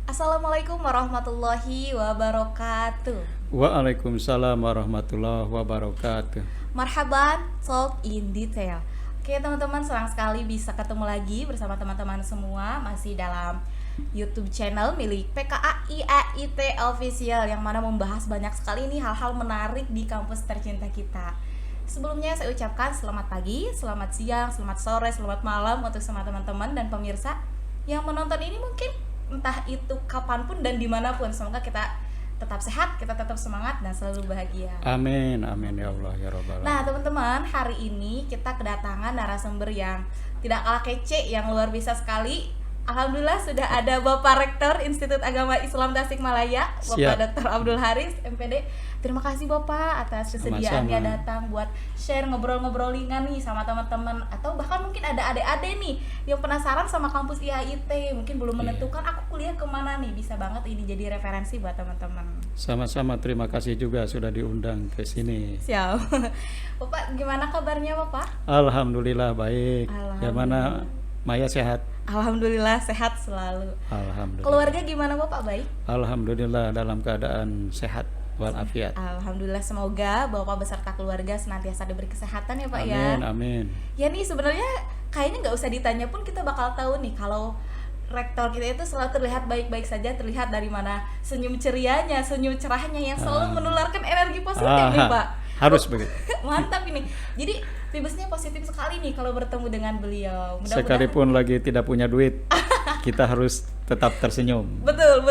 Assalamualaikum warahmatullahi wabarakatuh. Waalaikumsalam warahmatullahi wabarakatuh. Marhaban, talk in detail. Oke teman-teman, senang sekali bisa ketemu lagi bersama teman-teman semua masih dalam YouTube channel milik PKAI AIT Official yang mana membahas banyak sekali nih hal-hal menarik di kampus tercinta kita. Sebelumnya saya ucapkan selamat pagi, selamat siang, selamat sore, selamat malam untuk semua teman-teman dan pemirsa yang menonton ini mungkin entah itu kapanpun dan dimanapun. Semoga kita tetap sehat, kita tetap semangat dan selalu bahagia. Amin, amin ya Allah ya Rabbal Nah alamin. teman-teman, hari ini kita kedatangan narasumber yang tidak kalah kece, yang luar biasa sekali. Alhamdulillah sudah ada Bapak Rektor Institut Agama Islam Tasikmalaya, Bapak Siap. Dr. Abdul Haris, MPD. Terima kasih Bapak atas kesediaannya Sama-sama. datang buat share ngobrol-ngobrol ringan nih sama teman-teman, atau bahkan mungkin ada adik-adik nih yang penasaran sama kampus IAIT, mungkin belum Iya. menentukan aku kuliah kemana nih, bisa banget ini jadi referensi buat teman-teman. Sama-sama, terima kasih juga sudah diundang ke sini. Siap. Bapak gimana kabarnya Bapak? Alhamdulillah baik. Gimana Maya sehat? Alhamdulillah sehat selalu. Alhamdulillah. Keluarga gimana Bapak, baik? Alhamdulillah dalam keadaan sehat walafiat. Alhamdulillah, semoga Bapak beserta keluarga senantiasa diberi kesehatan ya Pak ya. Amin, amin. Ya nih sebenarnya kayaknya nggak usah ditanya pun kita bakal tahu nih kalau rektor kita itu selalu terlihat baik-baik saja, terlihat dari mana senyum cerianya, senyum cerahnya yang selalu menularkan energi positif nih Pak. Harus begitu. Mantap ini. Jadi vibesnya positif sekali nih kalau bertemu dengan beliau. Mudah-mudahan Sekalipun lagi tidak punya duit, kita harus tetap tersenyum. betul.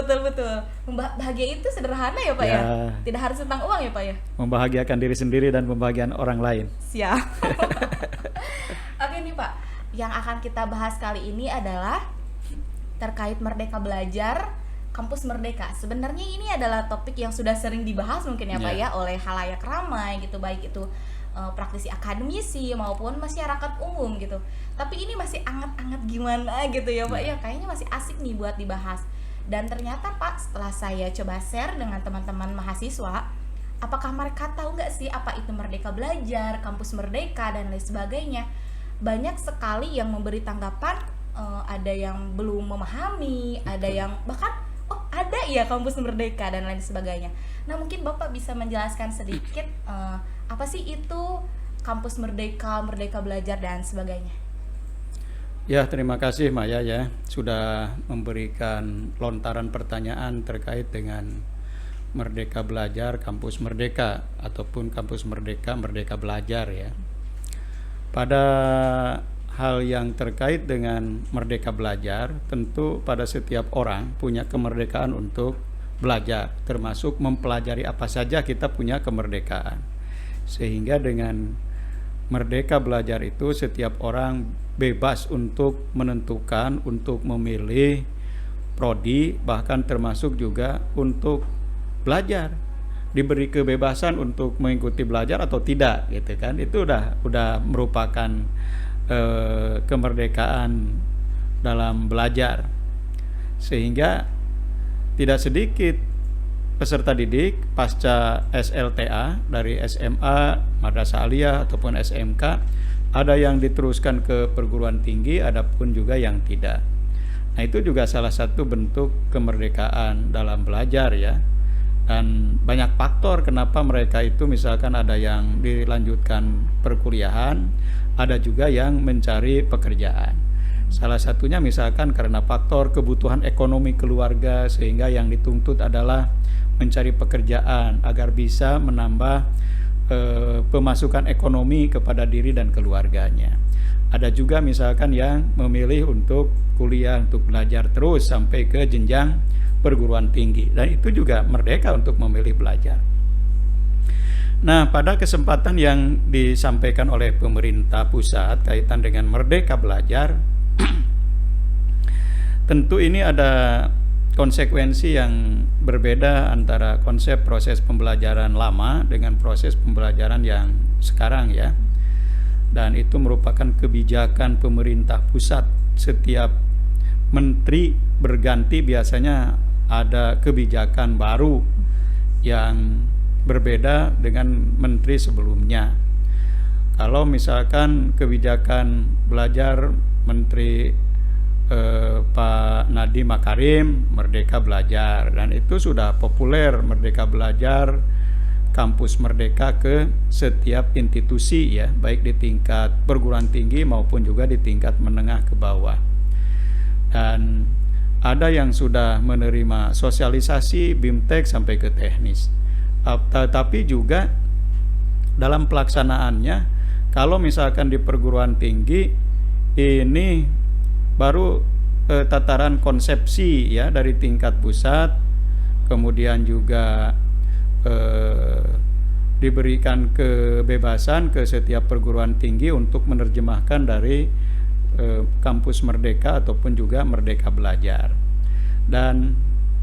Bahagia itu sederhana ya Pak ya. Ya. Tidak harus tentang uang ya Pak ya. Membahagiakan diri sendiri dan membahagiakan orang lain. Siap. Oke nih Pak, yang akan kita bahas kali ini adalah terkait Merdeka Belajar, Kampus Merdeka. Sebenarnya ini adalah topik yang sudah sering dibahas mungkin ya Pak ya oleh halayak ramai gitu, baik itu praktisi akademisi maupun masyarakat umum gitu. Tapi ini masih anget-anget gimana gitu ya Pak ya, kayaknya masih asik nih buat dibahas. Dan ternyata Pak, setelah saya coba share dengan teman-teman mahasiswa, apakah mereka tahu nggak sih apa itu Merdeka Belajar, Kampus Merdeka, dan lain sebagainya. Banyak sekali yang memberi tanggapan, ada yang belum memahami, ada yang bahkan oh ada ya Kampus Merdeka dan lain sebagainya. Nah mungkin Bapak bisa menjelaskan sedikit apa sih itu Kampus Merdeka, Merdeka Belajar dan sebagainya. Ya, terima kasih Maya ya sudah memberikan lontaran pertanyaan terkait dengan Merdeka Belajar, Kampus Merdeka ataupun Kampus Merdeka, Merdeka Belajar ya. Pada hal yang terkait dengan Merdeka Belajar, tentu pada setiap orang punya kemerdekaan untuk belajar, termasuk mempelajari apa saja kita punya kemerdekaan. Sehingga dengan Merdeka Belajar itu setiap orang bebas untuk menentukan, untuk memilih prodi, bahkan termasuk juga untuk belajar, diberi kebebasan untuk mengikuti belajar atau tidak gitu kan. Itu udah merupakan kemerdekaan dalam belajar. Sehingga tidak sedikit peserta didik pasca SLTA dari SMA, Madrasah Aliyah ataupun SMK, ada yang diteruskan ke perguruan tinggi, ada pun juga yang tidak. Nah, itu juga salah satu bentuk kemerdekaan dalam belajar ya. Dan banyak faktor kenapa mereka itu misalkan ada yang dilanjutkan perkuliahan, ada juga yang mencari pekerjaan. Salah satunya misalkan karena faktor kebutuhan ekonomi keluarga, sehingga yang dituntut adalah mencari pekerjaan agar bisa menambah pemasukan ekonomi kepada diri dan keluarganya. Ada juga misalkan yang memilih untuk kuliah, untuk belajar terus sampai ke jenjang perguruan tinggi, dan itu juga merdeka untuk memilih belajar. Nah, pada kesempatan yang disampaikan oleh pemerintah pusat kaitan dengan Merdeka Belajar, tentu ini ada konsekuensi yang berbeda antara konsep proses pembelajaran lama dengan proses pembelajaran yang sekarang ya. Dan itu merupakan kebijakan pemerintah pusat. Setiap menteri berganti biasanya ada kebijakan baru yang berbeda dengan menteri sebelumnya. Kalau misalkan kebijakan belajar Menteri Pak Nadiem Makarim, Merdeka Belajar, dan itu sudah populer Merdeka Belajar, kampus merdeka ke setiap institusi ya, baik di tingkat perguruan tinggi maupun juga di tingkat menengah ke bawah. Dan ada yang sudah menerima sosialisasi BIMTEK sampai ke teknis. Tetapi juga dalam pelaksanaannya, kalau misalkan di perguruan tinggi ini baru tataran konsepsi ya dari tingkat pusat, kemudian juga diberikan kebebasan ke setiap perguruan tinggi untuk menerjemahkan dari kampus merdeka ataupun juga Merdeka Belajar. Dan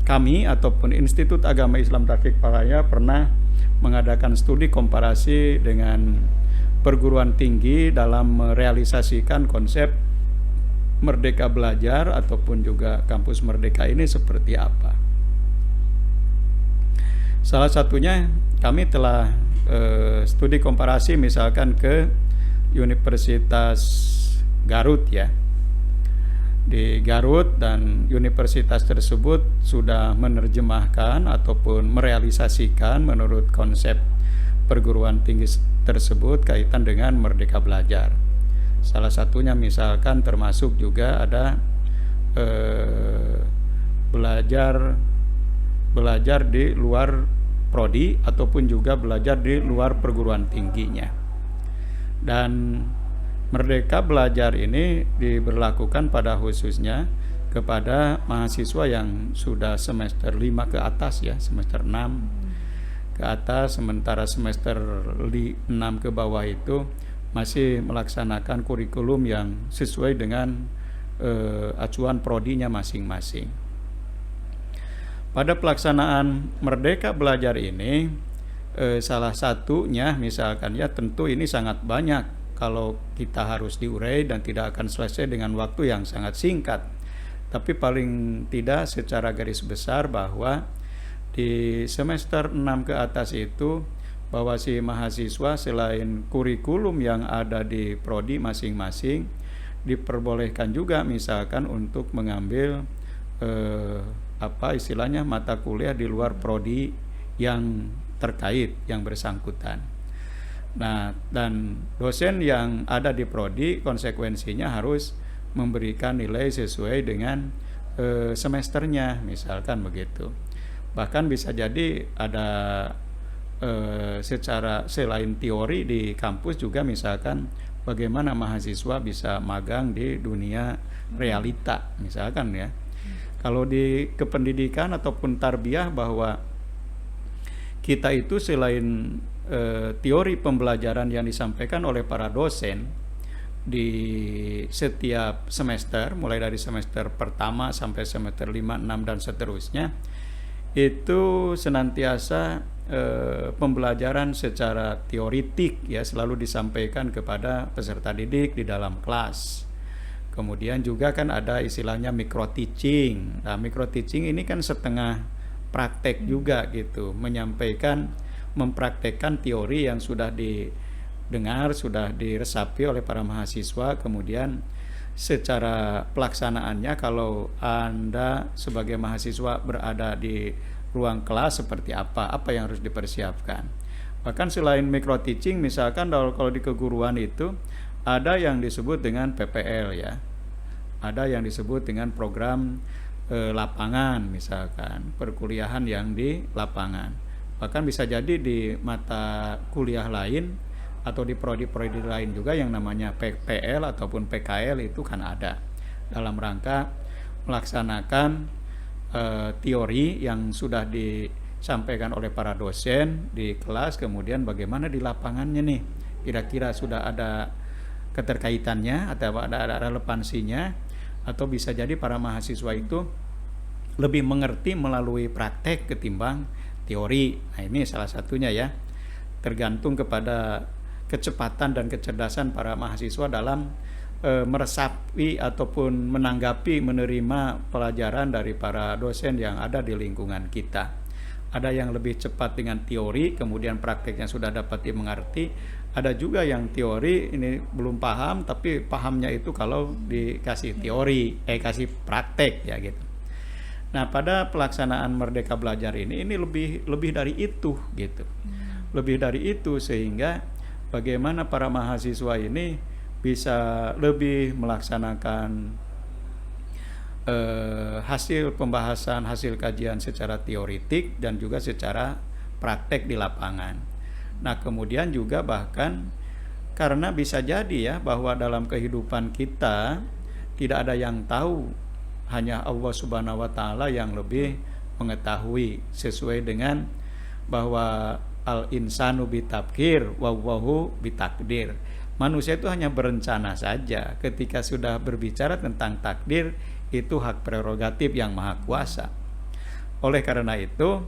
kami ataupun Institut Agama Islam Tasikmalaya pernah mengadakan studi komparasi dengan perguruan tinggi dalam merealisasikan konsep Merdeka Belajar ataupun juga kampus merdeka ini seperti apa. Salah satunya kami telah studi komparasi misalkan ke Universitas Garut ya. Di Garut, dan universitas tersebut sudah menerjemahkan ataupun merealisasikan menurut konsep perguruan tinggi tersebut kaitan dengan Merdeka Belajar. Salah satunya misalkan termasuk juga ada belajar di luar prodi ataupun juga belajar di luar perguruan tingginya. Dan Merdeka Belajar ini diberlakukan pada khususnya kepada mahasiswa yang sudah semester 5 ke atas ya, semester 6 ke atas, sementara semester 6 ke bawah itu masih melaksanakan kurikulum yang sesuai dengan acuan prodinya masing-masing. Pada pelaksanaan Merdeka Belajar ini salah satunya misalkan ya, tentu ini sangat banyak kalau kita harus diurai dan tidak akan selesai dengan waktu yang sangat singkat. Tapi paling tidak secara garis besar bahwa di semester 6 ke atas itu bahwa si mahasiswa selain kurikulum yang ada di prodi masing-masing diperbolehkan juga misalkan untuk mengambil istilahnya mata kuliah di luar prodi yang terkait, yang bersangkutan. Nah, dan dosen yang ada di prodi konsekuensinya harus memberikan nilai sesuai dengan semesternya, misalkan begitu. Bahkan bisa jadi ada secara selain teori di kampus juga misalkan bagaimana mahasiswa bisa magang di dunia realita, misalkan ya. Kalau di kependidikan ataupun tarbiyah bahwa kita itu selain teori pembelajaran yang disampaikan oleh para dosen di setiap semester, mulai dari semester pertama sampai semester 5, 6 dan seterusnya, itu senantiasa pembelajaran secara teoritik ya selalu disampaikan kepada peserta didik di dalam kelas. Kemudian juga kan ada istilahnya micro teaching. Nah, micro teaching ini kan setengah praktek juga gitu, mempraktekkan teori yang sudah didengar, sudah diresapi oleh para mahasiswa. Kemudian secara pelaksanaannya kalau Anda sebagai mahasiswa berada di ruang kelas seperti apa yang harus dipersiapkan. Bahkan selain micro teaching misalkan kalau di keguruan itu ada yang disebut dengan PPL ya. Ada yang disebut dengan program lapangan, misalkan perkuliahan yang di lapangan. Bahkan bisa jadi di mata kuliah lain atau di prodi-prodi lain juga yang namanya PL ataupun PKL itu kan ada dalam rangka melaksanakan teori yang sudah disampaikan oleh para dosen di kelas, kemudian bagaimana di lapangannya nih, kira-kira sudah ada keterkaitannya atau ada relevansinya, atau bisa jadi para mahasiswa itu lebih mengerti melalui praktek ketimbang teori. Nah, ini salah satunya ya, tergantung kepada kecepatan dan kecerdasan para mahasiswa dalam meresapi ataupun menanggapi, menerima pelajaran dari para dosen yang ada di lingkungan kita. Ada yang lebih cepat dengan teori, kemudian prakteknya sudah dapat dimengerti. ada juga yang teori ini belum paham, tapi pahamnya itu kalau dikasih teori, kasih praktek ya gitu. Nah, pada pelaksanaan Merdeka Belajar ini lebih dari itu gitu. Lebih dari itu, sehingga bagaimana para mahasiswa ini bisa lebih melaksanakan hasil pembahasan, hasil kajian secara teoritik dan juga secara praktek di lapangan. Nah, kemudian juga bahkan karena bisa jadi ya bahwa dalam kehidupan kita tidak ada yang tahu, hanya Allah Subhanahu wa taala yang lebih mengetahui, sesuai dengan bahwa al insanu bitabkir wa wahu bitakdir. Manusia itu hanya berencana saja. Ketika sudah berbicara tentang takdir, itu hak prerogatif yang maha kuasa. Oleh karena itu,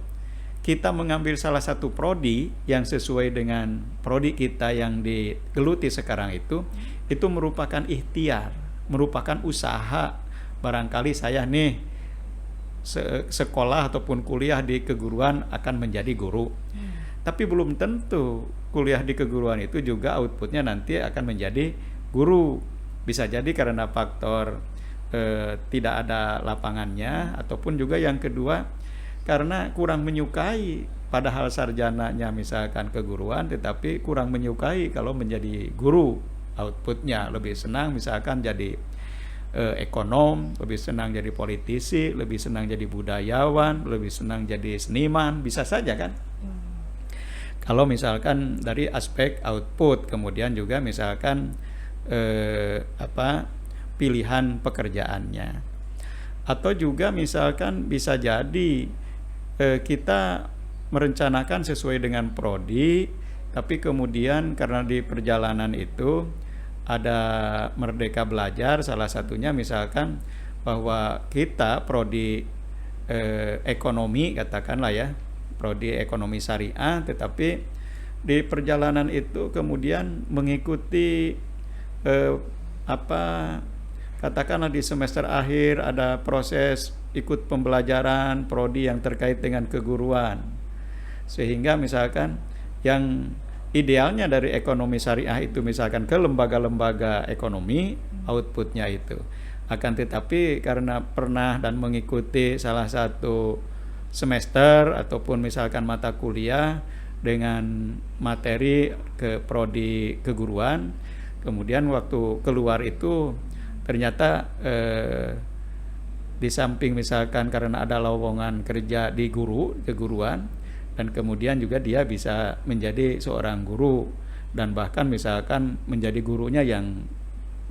kita mengambil salah satu prodi yang sesuai dengan prodi kita yang digeluti sekarang itu merupakan ikhtiar, merupakan usaha. Barangkali saya nih sekolah ataupun kuliah di keguruan akan menjadi guru. Tapi belum tentu kuliah di keguruan itu juga outputnya nanti akan menjadi guru. Bisa jadi karena faktor tidak ada lapangannya, ataupun juga yang kedua karena kurang menyukai, padahal sarjananya misalkan keguruan, tetapi kurang menyukai kalau menjadi guru. Outputnya lebih senang misalkan jadi ekonom, lebih senang jadi politisi, lebih senang jadi budayawan, lebih senang jadi seniman, bisa saja kan. Kalau misalkan dari aspek output, kemudian juga misalkan pilihan pekerjaannya, atau juga misalkan bisa jadi kita merencanakan sesuai dengan prodi, tapi kemudian karena di perjalanan itu ada Merdeka Belajar, salah satunya misalkan bahwa kita prodi ekonomi, katakanlah ya, prodi ekonomi syariah, tetapi di perjalanan itu kemudian mengikuti katakanlah di semester akhir ada proses ikut pembelajaran prodi yang terkait dengan keguruan, sehingga misalkan yang idealnya dari ekonomi syariah itu misalkan ke lembaga-lembaga ekonomi, outputnya itu akan, tetapi karena pernah dan mengikuti salah satu semester ataupun misalkan mata kuliah dengan materi ke prodi keguruan, kemudian waktu keluar itu ternyata di samping misalkan karena ada lowongan kerja di keguruan, dan kemudian juga dia bisa menjadi seorang guru dan bahkan misalkan menjadi gurunya yang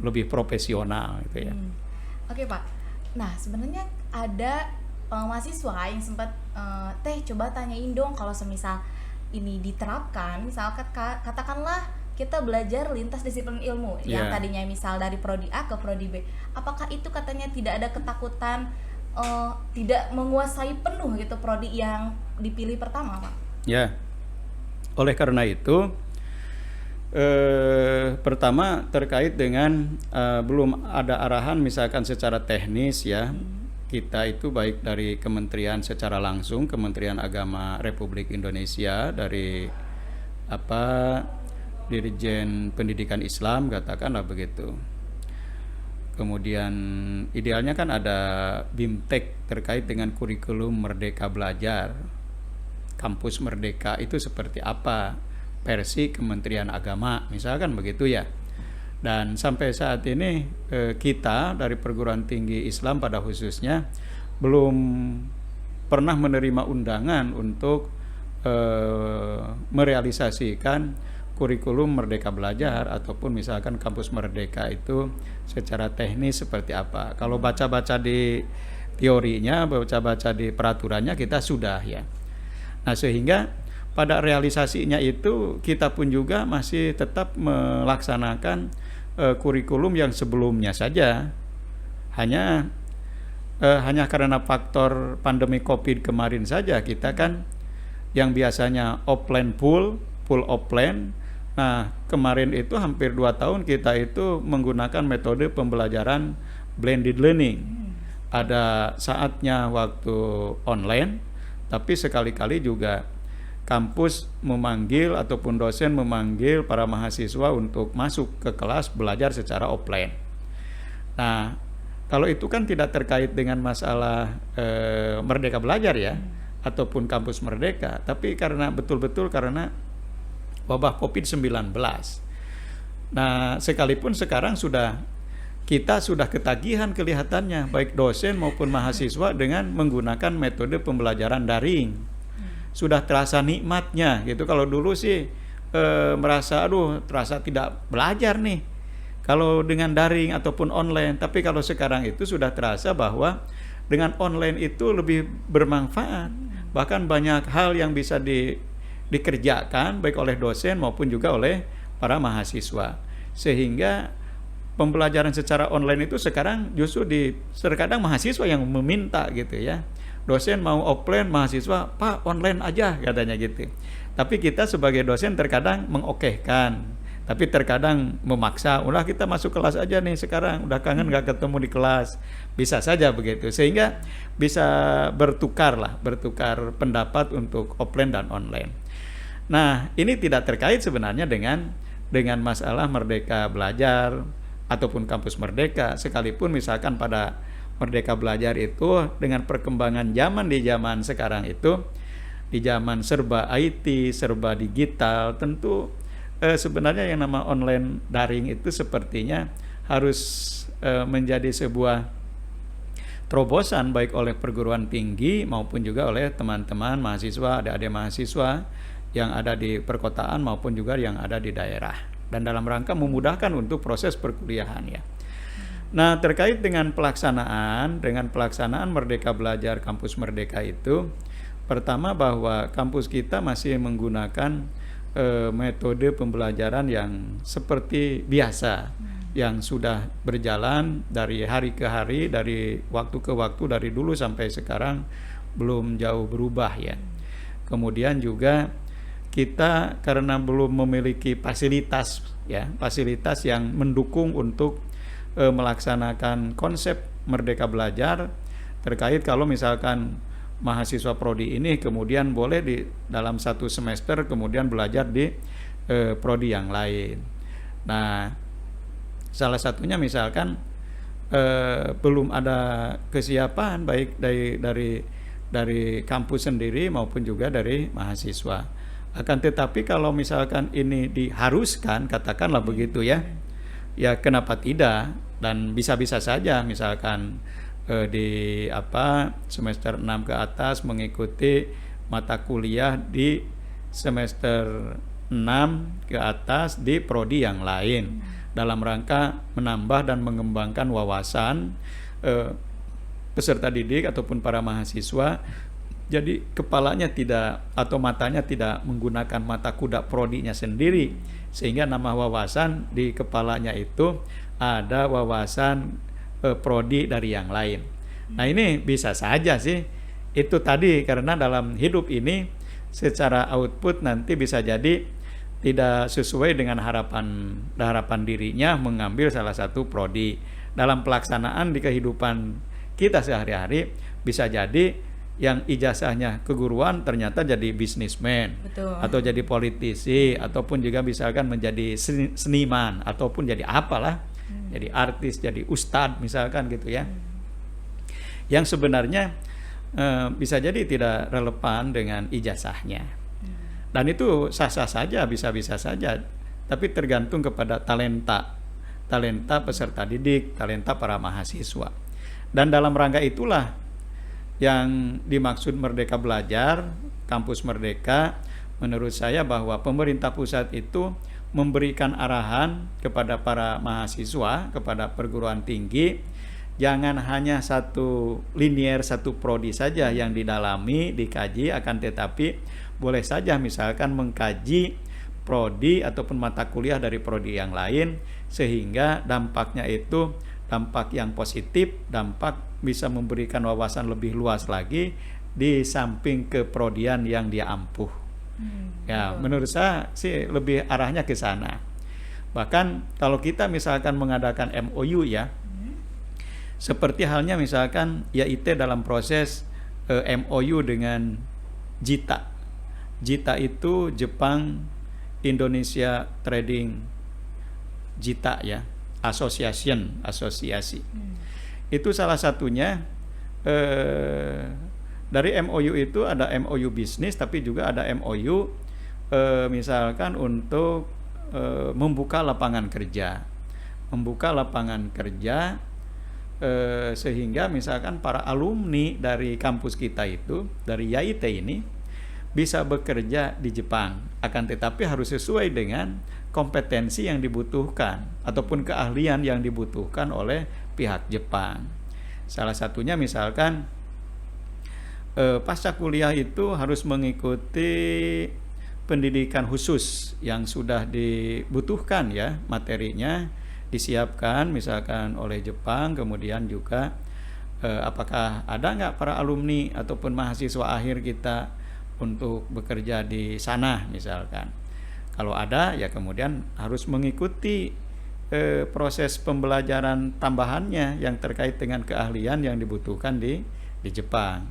lebih profesional gitu ya. Oke Pak, nah sebenarnya ada mahasiswa yang sempat coba tanyain dong, kalau semisal ini diterapkan, misalkan katakanlah kita belajar lintas disiplin ilmu yang tadinya misal dari prodi A ke prodi B, apakah itu katanya tidak ada ketakutan tidak menguasai penuh gitu prodi yang dipilih pertama, Pak? Ya, oleh karena itu pertama terkait dengan belum ada arahan misalkan secara teknis ya, kita itu baik dari kementerian secara langsung, Kementerian Agama Republik Indonesia, dari Dirjen Pendidikan Islam, katakanlah begitu. Kemudian idealnya kan ada BIMTEK terkait dengan kurikulum Merdeka Belajar. Kampus Merdeka itu seperti apa? Versi Kementerian Agama, misalkan begitu ya. Dan sampai saat ini kita dari perguruan tinggi Islam pada khususnya belum pernah menerima undangan untuk merealisasikan kurikulum Merdeka Belajar ataupun misalkan kampus Merdeka itu secara teknis seperti apa. Kalau baca-baca di teorinya, baca-baca di peraturannya kita sudah ya. Nah, sehingga pada realisasinya itu kita pun juga masih tetap melaksanakan kurikulum yang sebelumnya saja. Hanya karena faktor pandemi Covid kemarin saja kita kan yang biasanya offline full offline. Nah, kemarin itu hampir 2 tahun kita itu menggunakan metode pembelajaran blended learning. Ada saatnya waktu online, tapi sekali-kali juga kampus memanggil ataupun dosen memanggil para mahasiswa untuk masuk ke kelas belajar secara offline. Nah, kalau itu kan tidak terkait dengan masalah Merdeka Belajar ya, ataupun kampus Merdeka, tapi karena betul-betul karena wabah COVID-19. Nah, sekalipun sekarang kita sudah ketagihan kelihatannya, baik dosen maupun mahasiswa dengan menggunakan metode pembelajaran daring. Sudah terasa nikmatnya gitu. Kalau dulu sih merasa terasa tidak belajar nih kalau dengan daring ataupun online. Tapi kalau sekarang itu sudah terasa bahwa dengan online itu lebih bermanfaat. Bahkan banyak hal yang bisa dikerjakan baik oleh dosen maupun juga oleh para mahasiswa. Sehingga pembelajaran secara online itu sekarang justru terkadang mahasiswa yang meminta gitu ya. Dosen mau offline, mahasiswa Pak online aja katanya gitu. Tapi kita sebagai dosen terkadang mengokehkan, tapi terkadang memaksa, udah kita masuk kelas aja nih sekarang, udah kangen gak ketemu di kelas. Bisa saja begitu, sehingga bisa bertukar pendapat untuk offline dan online. Nah, ini tidak terkait sebenarnya dengan masalah Merdeka Belajar ataupun kampus Merdeka, sekalipun misalkan pada Merdeka Belajar itu dengan perkembangan zaman di zaman sekarang itu, di zaman serba IT, serba digital, tentu sebenarnya yang nama online daring itu sepertinya harus menjadi sebuah terobosan baik oleh perguruan tinggi maupun juga oleh teman-teman mahasiswa, adik-adik mahasiswa yang ada di perkotaan maupun juga yang ada di daerah, dan dalam rangka memudahkan untuk proses perkuliahan ya. Nah, terkait dengan pelaksanaan Merdeka Belajar Kampus Merdeka itu, pertama bahwa kampus kita masih menggunakan metode pembelajaran yang seperti biasa, yang sudah berjalan dari hari ke hari, dari waktu ke waktu, dari dulu sampai sekarang belum jauh berubah ya. Kemudian juga kita karena belum memiliki fasilitas yang mendukung untuk melaksanakan konsep Merdeka Belajar, terkait kalau misalkan mahasiswa prodi ini kemudian boleh di dalam satu semester kemudian belajar di prodi yang lain. Nah, salah satunya misalkan belum ada kesiapan baik dari kampus sendiri maupun juga dari mahasiswa. Akan tetapi kalau misalkan ini diharuskan, katakanlah begitu ya kenapa tidak, dan bisa-bisa saja misalkan di semester 6 ke atas mengikuti mata kuliah di semester 6 ke atas di prodi yang lain dalam rangka menambah dan mengembangkan wawasan peserta didik ataupun para mahasiswa. Jadi kepalanya tidak atau matanya tidak menggunakan mata kuda prodinya sendiri, sehingga nama wawasan di kepalanya itu ada wawasan prodi dari yang lain. Nah, ini bisa saja sih itu tadi, karena dalam hidup ini secara output nanti bisa jadi tidak sesuai dengan harapan dirinya mengambil salah satu prodi. Dalam pelaksanaan di kehidupan kita sehari-hari bisa jadi yang ijazahnya keguruan ternyata jadi bisnismen. Betul. Atau jadi politisi, ataupun juga misalkan menjadi seniman, ataupun jadi apalah, jadi artis, jadi ustadz misalkan gitu ya. Yang sebenarnya bisa jadi tidak relevan dengan ijazahnya. Dan itu sah-sah saja, bisa-bisa saja, tapi tergantung kepada talenta peserta didik, talenta para mahasiswa. Dan dalam rangka itulah yang dimaksud Merdeka Belajar, Kampus Merdeka, menurut saya bahwa pemerintah pusat itu memberikan arahan kepada para mahasiswa, kepada perguruan tinggi, jangan hanya satu linier, satu prodi saja yang didalami, dikaji, akan tetapi boleh saja misalkan mengkaji prodi ataupun mata kuliah dari prodi yang lain, sehingga dampaknya itu dampak yang positif, dampak bisa memberikan wawasan lebih luas lagi di samping keprodian yang dia ampuh. Ya, menurut saya sih lebih arahnya ke sana. Bahkan kalau kita misalkan mengadakan MOU ya, seperti halnya misalkan YIT dalam proses MOU dengan JITA. JITA itu Jepang Indonesia Trading JITA ya, asosiasi. Itu salah satunya dari MOU itu ada MOU bisnis, tapi juga ada MOU misalkan untuk membuka lapangan kerja, sehingga misalkan para alumni dari kampus kita itu, dari YIT ini, bisa bekerja di Jepang, akan tetapi harus sesuai dengan kompetensi yang dibutuhkan ataupun keahlian yang dibutuhkan oleh pihak Jepang. Salah satunya misalkan pasca kuliah itu harus mengikuti pendidikan khusus yang sudah dibutuhkan ya, materinya disiapkan misalkan oleh Jepang. Kemudian juga apakah ada nggak para alumni ataupun mahasiswa akhir kita untuk bekerja di sana misalkan. Kalau ada ya kemudian harus mengikuti proses pembelajaran tambahannya yang terkait dengan keahlian yang dibutuhkan di Jepang.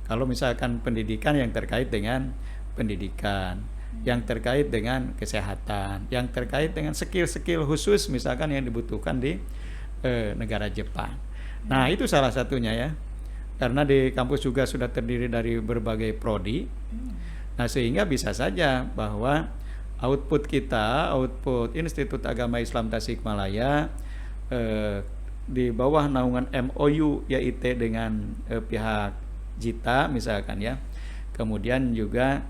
Kalau misalkan pendidikan yang terkait dengan pendidikan, yang terkait dengan kesehatan, yang terkait dengan skill-skill khusus misalkan yang dibutuhkan di negara Jepang. Nah, itu salah satunya ya. Karena di kampus juga sudah terdiri dari berbagai prodi. Nah, sehingga bisa saja bahwa output Institut Agama Islam Tasikmalaya di bawah naungan MOU YIT dengan pihak JITA misalkan ya. Kemudian juga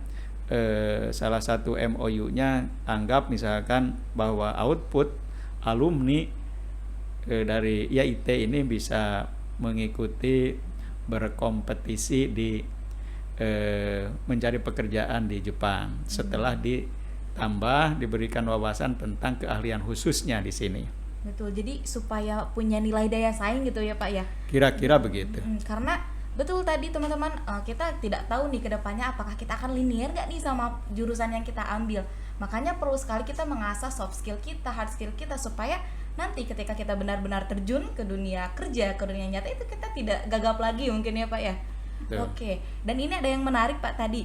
salah satu MOU-nya anggap misalkan bahwa output alumni dari YIT ini bisa mengikuti berkompetisi di mencari pekerjaan di Jepang setelah diberikan wawasan tentang keahlian khususnya di sini. Betul, jadi supaya punya nilai daya saing gitu ya Pak ya. Kira-kira begitu. Karena betul tadi teman-teman, kita tidak tahu nih kedepannya apakah kita akan linear nggak nih sama jurusan yang kita ambil. Makanya perlu sekali kita mengasah soft skill kita, hard skill kita, supaya nanti ketika kita benar-benar terjun ke dunia kerja, ke dunia nyata itu kita tidak gagap lagi mungkin ya Pak ya. Betul. Oke. Dan ini ada yang menarik Pak tadi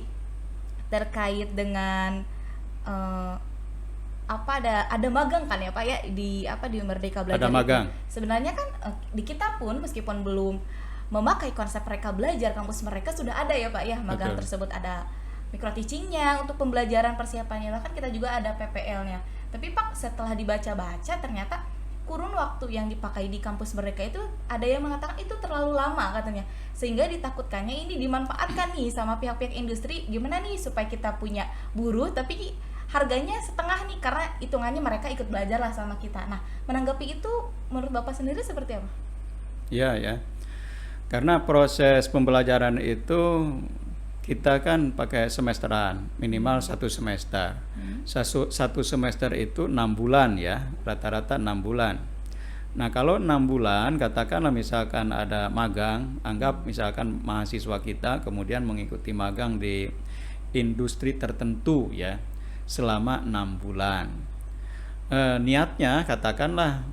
terkait dengan ada magang kan ya Pak ya di Merdeka Belajar. Ada magang. Sebenarnya kan di kita pun meskipun belum memakai konsep Merdeka Belajar, kampus mereka sudah ada ya Pak ya magang. Betul. Tersebut ada micro teaching-nya untuk pembelajaran persiapannya, bahkan kita juga ada PPL-nya. Tapi Pak, setelah dibaca-baca ternyata kurun waktu yang dipakai di kampus mereka itu ada yang mengatakan itu terlalu lama katanya, sehingga ditakutkannya ini dimanfaatkan nih sama pihak-pihak industri. Gimana nih supaya kita punya buruh tapi harganya setengah nih, karena hitungannya mereka ikut belajar lah sama kita. Nah, menanggapi itu menurut Bapak sendiri seperti apa? Ya, karena proses pembelajaran itu kita kan pakai semesteran, minimal 1 semester. Satu semester itu 6 bulan ya, rata-rata 6 bulan. Nah, kalau 6 bulan, katakanlah misalkan ada magang, anggap misalkan mahasiswa kita kemudian mengikuti magang di industri tertentu ya, selama 6 bulan. Niatnya katakanlah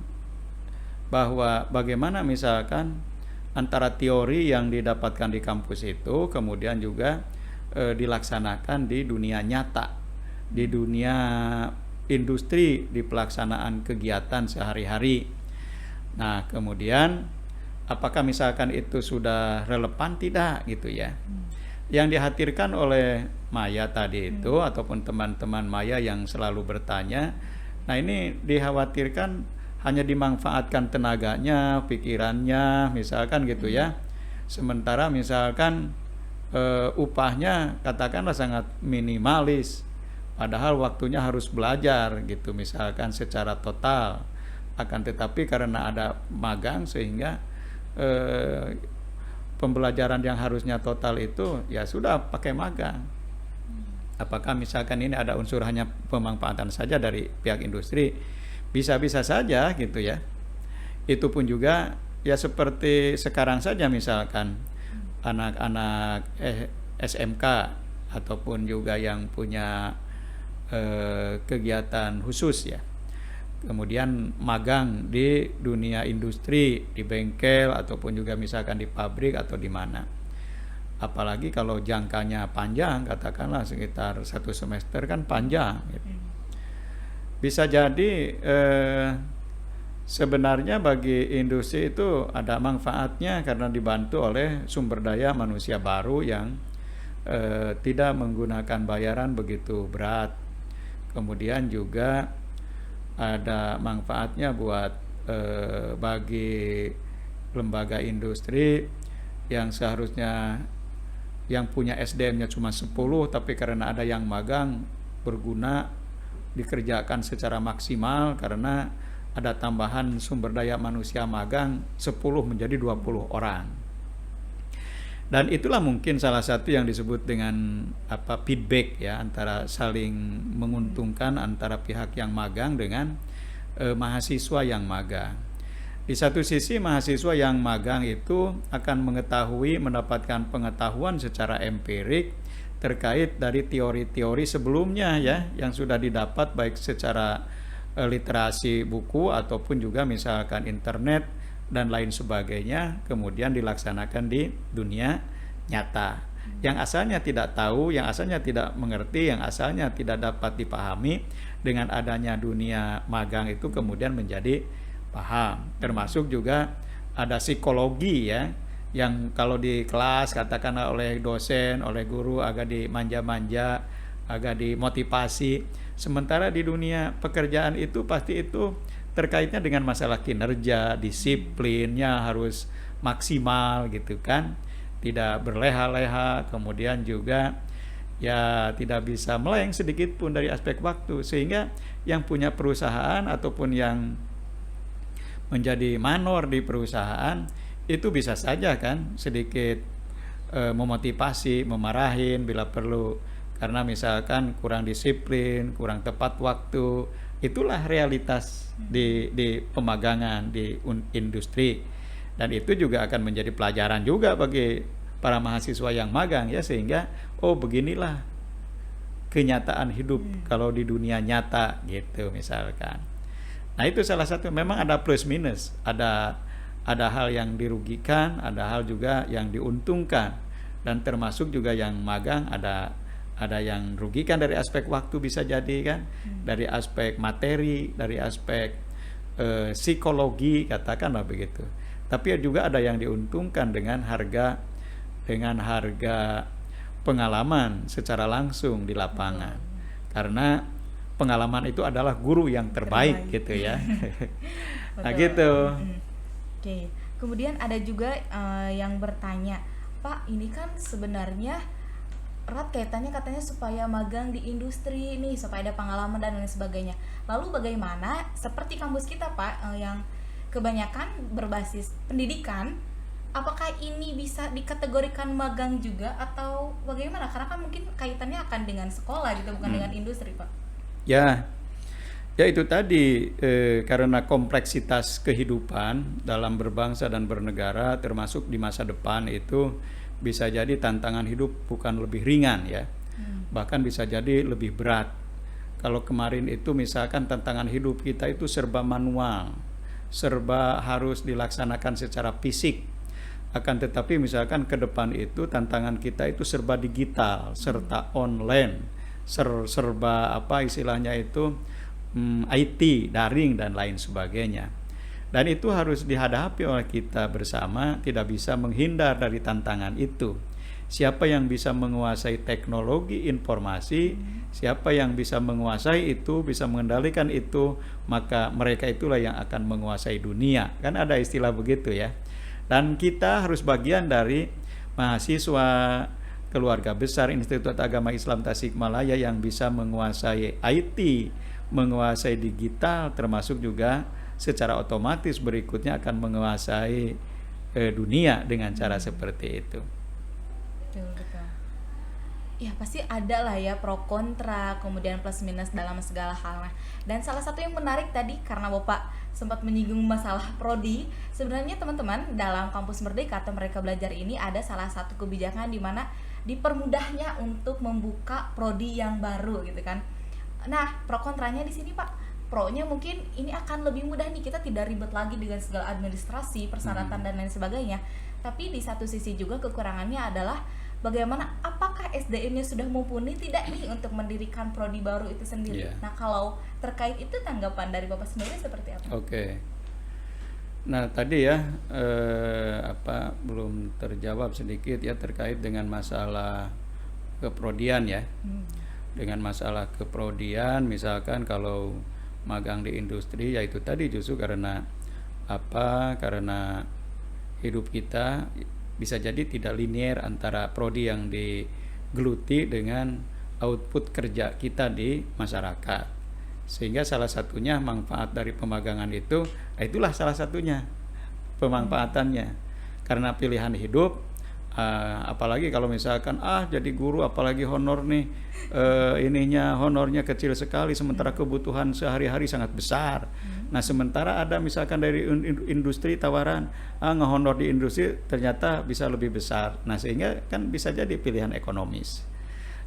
bahwa bagaimana misalkan antara teori yang didapatkan di kampus itu kemudian juga dilaksanakan di dunia nyata, di dunia industri, di pelaksanaan kegiatan sehari-hari. Nah, kemudian apakah misalkan itu sudah relevan tidak gitu ya. Yang dihadirkan oleh Maya tadi itu ataupun teman-teman Maya yang selalu bertanya, nah ini dikhawatirkan hanya dimanfaatkan tenaganya, pikirannya, misalkan gitu ya. Sementara misalkan upahnya katakanlah sangat minimalis, padahal waktunya harus belajar gitu, misalkan secara total. Akan tetapi karena ada magang sehingga pembelajaran yang harusnya total itu ya sudah pakai magang. Apakah misalkan ini ada unsur hanya pemanfaatan saja dari pihak industri? Bisa-bisa saja gitu ya. Itu pun juga ya seperti sekarang saja misalkan anak-anak SMK ataupun juga yang punya kegiatan khusus ya, kemudian magang di dunia industri, di bengkel ataupun juga misalkan di pabrik atau di mana. apalagi kalau jangkanya panjang, katakanlah sekitar 1 semester kan panjang gitu. Bisa jadi sebenarnya bagi industri itu ada manfaatnya karena dibantu oleh sumber daya manusia baru yang tidak menggunakan bayaran begitu berat. Kemudian juga ada manfaatnya buat bagi lembaga industri yang seharusnya yang punya SDM-nya cuma 10, tapi karena ada yang magang berguna, dikerjakan secara maksimal karena ada tambahan sumber daya manusia magang 10 menjadi 20 orang. Dan itulah mungkin salah satu yang disebut dengan feedback ya, antara saling menguntungkan antara pihak yang magang dengan mahasiswa yang magang. Di satu sisi mahasiswa yang magang itu akan mendapatkan pengetahuan secara empirik terkait dari teori-teori sebelumnya ya, yang sudah didapat baik secara literasi buku ataupun juga misalkan internet dan lain sebagainya, kemudian dilaksanakan di dunia nyata. Yang asalnya tidak tahu, yang asalnya tidak mengerti, yang asalnya tidak dapat dipahami, dengan adanya dunia magang itu kemudian menjadi paham. Termasuk juga ada psikologi ya, yang kalau di kelas katakanlah oleh dosen, oleh guru agak dimanja-manja, agak dimotivasi. Sementara di dunia pekerjaan itu pasti itu terkaitnya dengan masalah kinerja, disiplinnya harus maksimal gitu kan, tidak berleha-leha, kemudian juga ya tidak bisa meleng sedikit pun dari aspek waktu, sehingga yang punya perusahaan ataupun yang menjadi manor di perusahaan itu bisa saja kan sedikit memotivasi, memarahin bila perlu, karena misalkan kurang disiplin, kurang tepat waktu. Itulah realitas di pemagangan di industri, dan itu juga akan menjadi pelajaran juga bagi para mahasiswa yang magang ya, sehingga oh beginilah kenyataan hidup kalau di dunia nyata gitu misalkan. Nah itu salah satu, memang ada plus minus, ada hal yang dirugikan, ada hal juga yang diuntungkan, dan termasuk juga yang magang ada yang rugikan dari aspek waktu, bisa jadi kan, dari aspek materi, dari aspek psikologi katakanlah begitu. Tapi juga ada yang diuntungkan dengan harga pengalaman secara langsung di lapangan, karena pengalaman itu adalah guru yang terbaik gitu ya. Nah gitu. Oke. Kemudian ada juga yang bertanya, Pak, ini kan sebenarnya erat kaitannya katanya supaya magang di industri nih, supaya ada pengalaman dan lain sebagainya. Lalu bagaimana seperti kampus kita Pak yang kebanyakan berbasis pendidikan, apakah ini bisa dikategorikan magang juga atau bagaimana? Karena kan mungkin kaitannya akan dengan sekolah gitu, bukan dengan industri Pak. Ya itu tadi, karena kompleksitas kehidupan dalam berbangsa dan bernegara termasuk di masa depan itu bisa jadi tantangan hidup bukan lebih ringan ya, bahkan bisa jadi lebih berat. Kalau kemarin itu misalkan tantangan hidup kita itu serba manual, serba harus dilaksanakan secara fisik, akan tetapi misalkan ke depan itu tantangan kita itu serba digital, serta online, serba apa istilahnya itu IT, daring dan lain sebagainya. Dan itu harus dihadapi oleh kita bersama, tidak bisa menghindar dari tantangan itu. Siapa yang bisa menguasai teknologi informasi, siapa yang bisa menguasai itu, bisa mengendalikan itu, maka mereka itulah yang akan menguasai dunia. Kan ada istilah begitu ya. Dan kita harus bagian dari mahasiswa keluarga besar Institut Agama Islam Tasikmalaya yang bisa menguasai IT, menguasai digital, termasuk juga secara otomatis berikutnya akan menguasai dunia dengan cara seperti itu. Betul. Ya pasti ada lah ya pro kontra, kemudian plus minus dalam segala hal. Dan salah satu yang menarik tadi, karena Bapak sempat menyinggung masalah prodi, sebenarnya teman-teman dalam Kampus Merdeka atau Merdeka Belajar ini ada salah satu kebijakan di mana dipermudahnya untuk membuka prodi yang baru gitu kan. Nah pro kontranya di sini Pak, pro-nya mungkin ini akan lebih mudah nih, kita tidak ribet lagi dengan segala administrasi, persyaratan dan lain sebagainya. Tapi di satu sisi juga kekurangannya adalah bagaimana apakah SDM-nya sudah mumpuni tidak nih untuk mendirikan prodi baru itu sendiri. Iya. Nah, kalau terkait itu tanggapan dari Bapak sendiri seperti apa? Oke. Nah, tadi ya belum terjawab sedikit ya terkait dengan masalah keprodian ya. Dengan masalah keprodian, misalkan kalau magang di industri, yaitu tadi justru karena karena hidup kita bisa jadi tidak linear antara prodi yang digeluti dengan output kerja kita di masyarakat, sehingga salah satunya manfaat dari pemagangan itu, itulah salah satunya pemanfaatannya karena pilihan hidup. Apalagi kalau misalkan jadi guru, apalagi honor nih, honornya kecil sekali sementara kebutuhan sehari-hari sangat besar. Nah, sementara ada misalkan dari industri tawaran ngehonor di industri ternyata bisa lebih besar. Nah, sehingga kan bisa jadi pilihan ekonomis.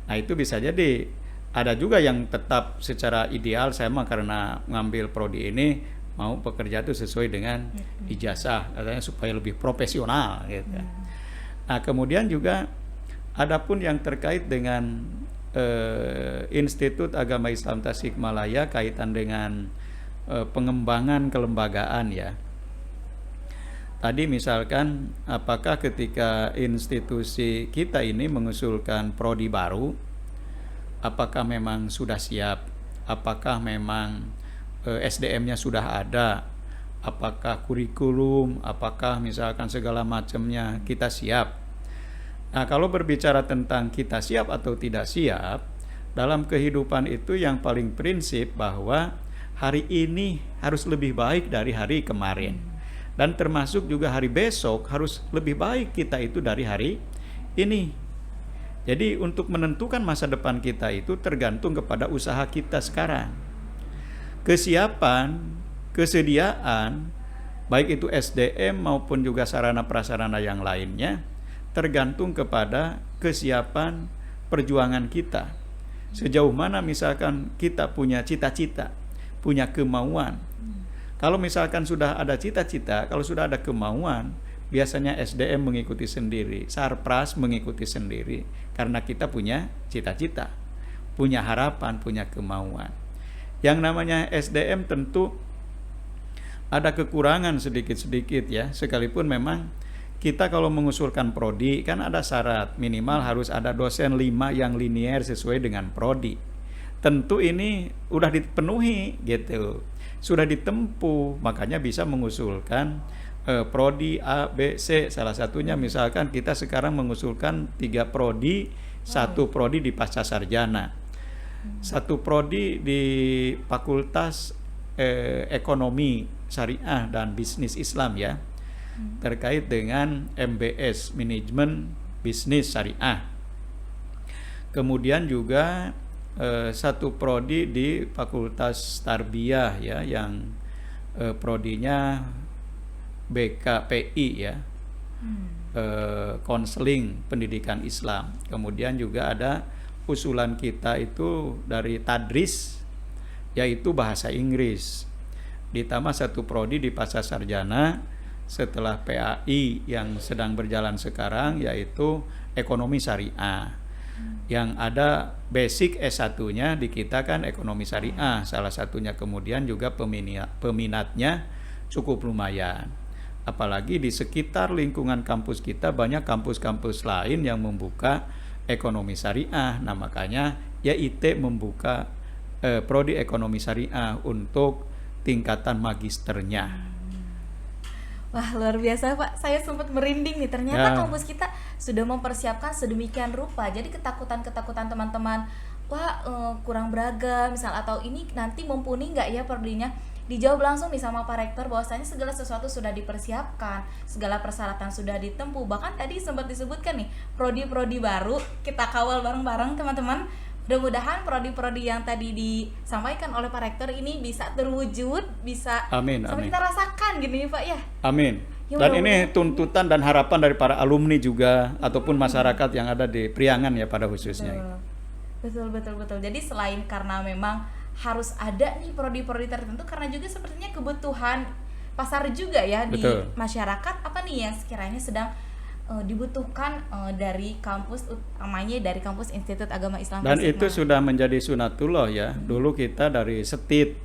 Nah, itu bisa jadi. Ada juga yang tetap secara ideal, saya mah karena ngambil prodi ini mau pekerja itu sesuai dengan ijazah, katanya supaya lebih profesional gitu. Nah, kemudian juga adapun yang terkait dengan Institut Agama Islam Tasikmalaya kaitan dengan pengembangan kelembagaan ya. Tadi misalkan apakah ketika institusi kita ini mengusulkan prodi baru, apakah memang sudah siap? Apakah memang SDM-nya sudah ada? Apakah kurikulum, apakah misalkan segala macamnya kita siap? Nah, kalau berbicara tentang kita siap atau tidak siap, dalam kehidupan itu yang paling prinsip bahwa hari ini harus lebih baik dari hari kemarin. Dan termasuk juga hari besok harus lebih baik kita itu dari hari ini. Jadi untuk menentukan masa depan kita itu tergantung kepada usaha kita sekarang. Kesiapan, kesediaan, baik itu SDM maupun juga sarana prasarana yang lainnya, tergantung kepada kesiapan perjuangan kita. Sejauh mana misalkan kita punya cita-cita, punya kemauan. Kalau misalkan sudah ada cita-cita, kalau sudah ada kemauan, biasanya SDM mengikuti sendiri, Sarpras mengikuti sendiri, karena kita punya cita-cita, punya harapan, punya kemauan. Yang namanya SDM tentu ada kekurangan sedikit-sedikit ya, sekalipun memang kita kalau mengusulkan prodi kan ada syarat minimal harus ada dosen 5 yang linear sesuai dengan prodi. Tentu ini udah dipenuhi gitu, sudah ditempuh, makanya bisa mengusulkan prodi A, B, C. Salah satunya misalkan kita sekarang mengusulkan 3 prodi, 1 prodi di pasca sarjana, 1 prodi di Fakultas Ekonomi Syariah dan Bisnis Islam ya, terkait dengan MBS, Manajemen Bisnis Syariah. Kemudian juga 1 prodi di Fakultas Tarbiyah ya, yang prodinya BKPI ya, konseling pendidikan Islam. Kemudian juga ada usulan kita itu dari Tadris, yaitu bahasa Inggris. Ditambah 1 prodi di pasca sarjana setelah PAI yang sedang berjalan sekarang, yaitu ekonomi syariah. Yang ada basic S1-nya di kita kan ekonomi syariah, salah satunya. Kemudian juga peminatnya cukup lumayan. Apalagi di sekitar lingkungan kampus kita banyak kampus-kampus lain yang membuka ekonomi syariah. Nah, makanya ya IT membuka prodi ekonomi syariah untuk tingkatan magisternya. Wah, luar biasa Pak, saya sempat merinding nih, ternyata kampus kita sudah mempersiapkan sedemikian rupa. Jadi ketakutan-ketakutan teman-teman, wah kurang beragam misal, atau ini nanti mumpuni nggak ya prodinya, dijawab langsung nih sama Pak Rektor bahwasanya segala sesuatu sudah dipersiapkan, segala persyaratan sudah ditempuh. Bahkan tadi sempat disebutkan nih prodi-prodi baru, kita kawal bareng-bareng teman-teman. Mudah-mudahan prodi-prodi yang tadi disampaikan oleh Pak Rektor ini bisa terwujud, bisa amin, sampai amin. kita rasakan gini Pak ya. Amin. Dan ini tuntutan dan harapan dari para alumni juga ataupun masyarakat yang ada di Priangan ya pada khususnya. Betul. Jadi selain karena memang harus ada nih prodi-prodi tertentu, karena juga sepertinya kebutuhan pasar juga ya. Betul. Di masyarakat apa nih yang sekiranya sedang dibutuhkan dari kampus utamanya dari kampus Institut Agama Islam Dan itu Tasikmalaya. sudah menjadi sunatullah ya. Dulu kita dari STIT,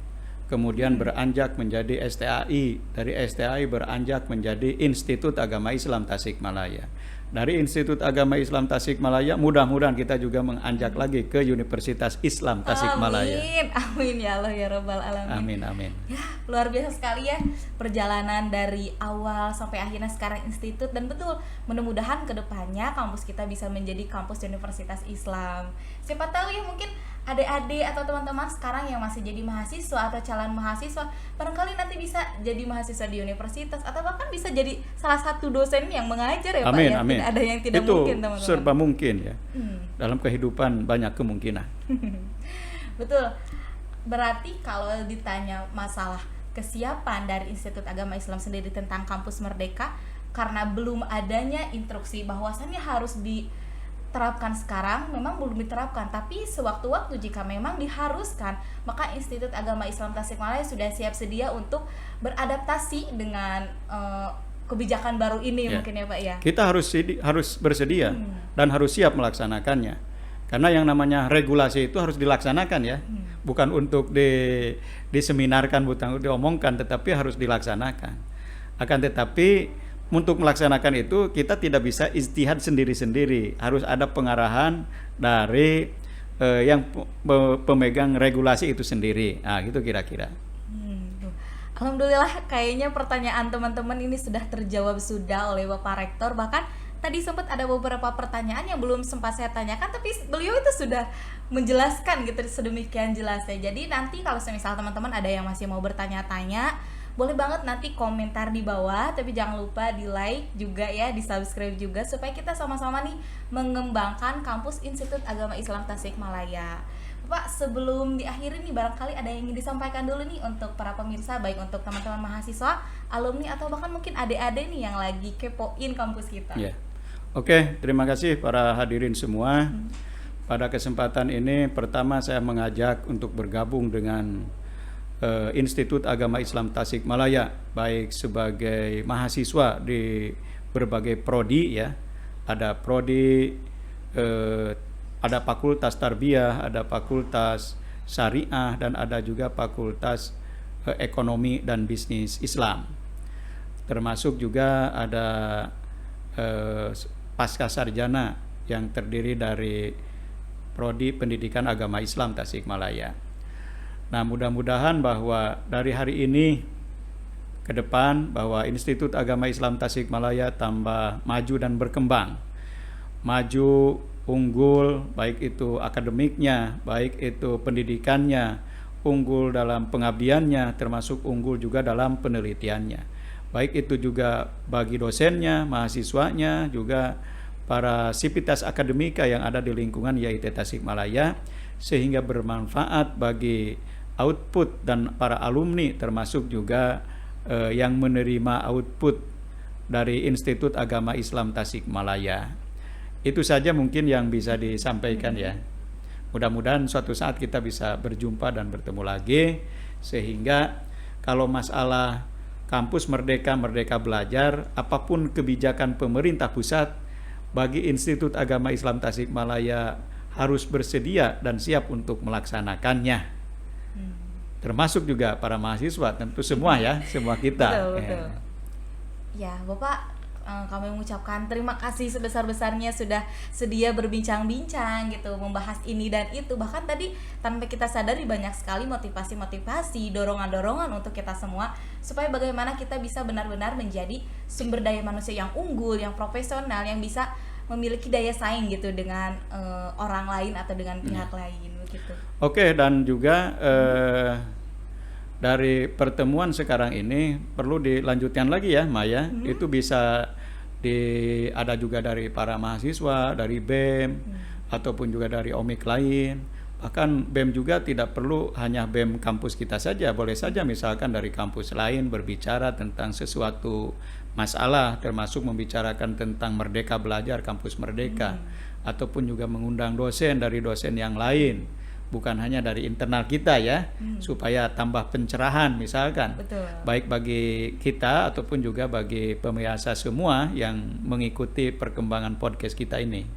kemudian beranjak menjadi STAI, dari STAI beranjak menjadi Institut Agama Islam Tasikmalaya. Dari Institut Agama Islam Tasikmalaya mudah-mudahan kita juga menganjak lagi ke Universitas Islam Tasikmalaya. Amin, amin ya Allah ya Rabbal Alamin. Amin, amin. Ya, luar biasa sekali ya perjalanan dari awal sampai akhirnya sekarang institut, dan betul mudah-mudahan kedepannya kampus kita bisa menjadi kampus Universitas Islam. Siapa tahu ya, mungkin adik-adik atau teman-teman sekarang yang masih jadi mahasiswa atau calon mahasiswa barangkali nanti bisa jadi mahasiswa di universitas atau bahkan bisa jadi salah satu dosen yang mengajar ya Amin, Pak ya. amin. Tidak ada yang tidak itu mungkin teman-teman. serba mungkin ya. Hmm. Dalam kehidupan banyak kemungkinan. Betul. Berarti kalau ditanya masalah kesiapan dari Institut Agama Islam sendiri tentang kampus Merdeka, karena belum adanya instruksi bahwasannya harus diterapkan sekarang, memang belum diterapkan. Tapi sewaktu-waktu jika memang diharuskan, maka Institut Agama Islam Tasikmalaya sudah siap sedia untuk beradaptasi dengan kebijakan baru ini Ya. mungkin ya Pak ya. Kita harus bersedia dan harus siap melaksanakannya. Karena yang namanya regulasi itu harus dilaksanakan ya. Bukan untuk diseminarkan, bukan diomongkan, tetapi harus dilaksanakan. Akan tetapi untuk melaksanakan itu kita tidak bisa ijtihad sendiri-sendiri. Harus ada pengarahan dari yang pemegang regulasi itu sendiri. Nah, gitu kira-kira. Tuh. Alhamdulillah kayaknya pertanyaan teman-teman ini sudah terjawab sudah oleh Bapak Rektor. Bahkan tadi sempat ada beberapa pertanyaan yang belum sempat saya tanyakan, tapi beliau itu sudah menjelaskan gitu sedemikian jelasnya. Jadi nanti kalau misal teman-teman ada yang masih mau bertanya-tanya, boleh banget nanti komentar di bawah, tapi jangan lupa di like juga ya, di subscribe juga, supaya kita sama-sama nih mengembangkan kampus Institut Agama Islam Tasikmalaya. Pak, sebelum diakhiri nih, barangkali ada yang ingin disampaikan dulu nih untuk para pemirsa, baik untuk teman-teman mahasiswa, alumni, atau bahkan mungkin adik-adik nih yang lagi kepoin kampus kita. Ya. Oke, terima kasih para hadirin semua. Pada kesempatan ini pertama saya mengajak untuk bergabung dengan Institut Agama Islam Tasikmalaya, baik sebagai mahasiswa di berbagai prodi ya. Ada prodi ada fakultas tarbiyah, ada fakultas syariah, dan ada juga fakultas ekonomi dan bisnis Islam. Termasuk juga ada pasca sarjana yang terdiri dari prodi pendidikan agama Islam Tasikmalaya. Nah, mudah-mudahan bahwa dari hari ini ke depan bahwa Institut Agama Islam Tasikmalaya tambah maju dan berkembang. Maju, unggul, baik itu akademiknya, baik itu pendidikannya, unggul dalam pengabdiannya, termasuk unggul juga dalam penelitiannya. Baik itu juga bagi dosennya, mahasiswanya, juga para sivitas akademika yang ada di lingkungan YIT Tasikmalaya, sehingga bermanfaat bagi output dan para alumni, termasuk juga yang menerima output dari Institut Agama Islam Tasikmalaya. Itu saja mungkin yang bisa disampaikan ya. Mudah-mudahan suatu saat kita bisa berjumpa dan bertemu lagi, sehingga kalau masalah kampus Merdeka Belajar, apapun kebijakan pemerintah pusat, bagi Institut Agama Islam Tasikmalaya harus bersedia dan siap untuk melaksanakannya. Termasuk juga para mahasiswa, tentu semua ya, semua kita. Betul. Ya, Bapak, kami mengucapkan terima kasih sebesar-besarnya sudah sedia berbincang-bincang gitu, membahas ini dan itu. Bahkan tadi tanpa kita sadari banyak sekali motivasi-motivasi, dorongan-dorongan untuk kita semua, supaya bagaimana kita bisa benar-benar menjadi sumber daya manusia yang unggul, yang profesional, yang bisa memiliki daya saing gitu dengan orang lain atau dengan pihak lain begitu. Oke, dan juga dari pertemuan sekarang ini perlu dilanjutkan lagi ya, Maya. Itu bisa ada juga dari para mahasiswa, dari BEM, ataupun juga dari OMIK lain. Bahkan BEM juga tidak perlu hanya BEM kampus kita saja, boleh saja misalkan dari kampus lain berbicara tentang sesuatu masalah, termasuk membicarakan tentang Merdeka Belajar, kampus Merdeka, ataupun juga mengundang dosen dari dosen yang lain bukan hanya dari internal kita ya, supaya tambah pencerahan misalkan. Betul. Baik bagi kita ataupun juga bagi pemirsa semua yang mengikuti perkembangan podcast kita ini.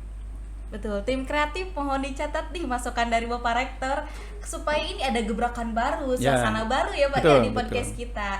Betul, tim kreatif mohon dicatat nih masukan dari Bapak Rektor supaya ini ada gebrakan baru, suasana baru ya Pak betul, ya di podcast kita.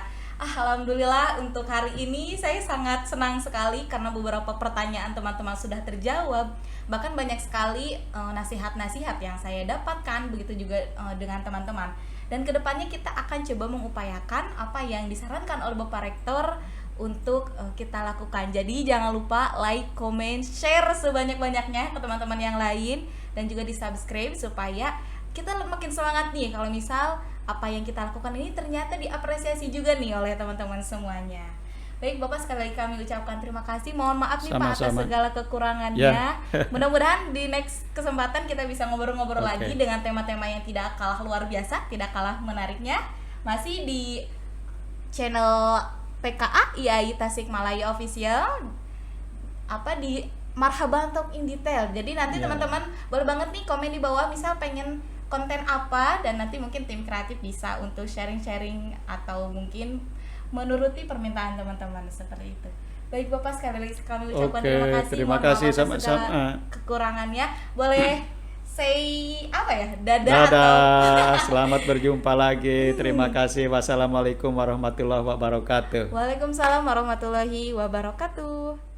Alhamdulillah untuk hari ini saya sangat senang sekali karena beberapa pertanyaan teman-teman sudah terjawab. Bahkan banyak sekali nasihat-nasihat yang saya dapatkan, begitu juga dengan teman-teman. Dan kedepannya kita akan coba mengupayakan apa yang disarankan oleh Bapak Rektor untuk kita lakukan. Jadi jangan lupa like, comment, share sebanyak-banyaknya ke teman-teman yang lain dan juga di subscribe supaya kita makin semangat nih kalau misal apa yang kita lakukan ini ternyata diapresiasi juga nih oleh teman-teman semuanya. Baik Bapak, sekali lagi kami ucapkan terima kasih. Mohon maaf nih Pak atas segala kekurangannya. Mudah-mudahan di next kesempatan kita bisa ngobrol-ngobrol lagi dengan tema-tema yang tidak kalah luar biasa, tidak kalah menariknya. Masih di channel PKA IAI Tasikmalaya Official di Marhaban Talk in Detail. Jadi nanti teman-teman boleh banget nih komen di bawah misal pengen konten apa, dan nanti mungkin tim kreatif bisa untuk sharing-sharing atau mungkin menuruti permintaan teman-teman seperti itu. Baik Bapak, sekali lagi kami ucapkan terima kasih sama-sama. Kekurangannya boleh say dadah atau selamat berjumpa lagi. Terima kasih. Wassalamualaikum warahmatullahi wabarakatuh. Waalaikumsalam warahmatullahi wabarakatuh.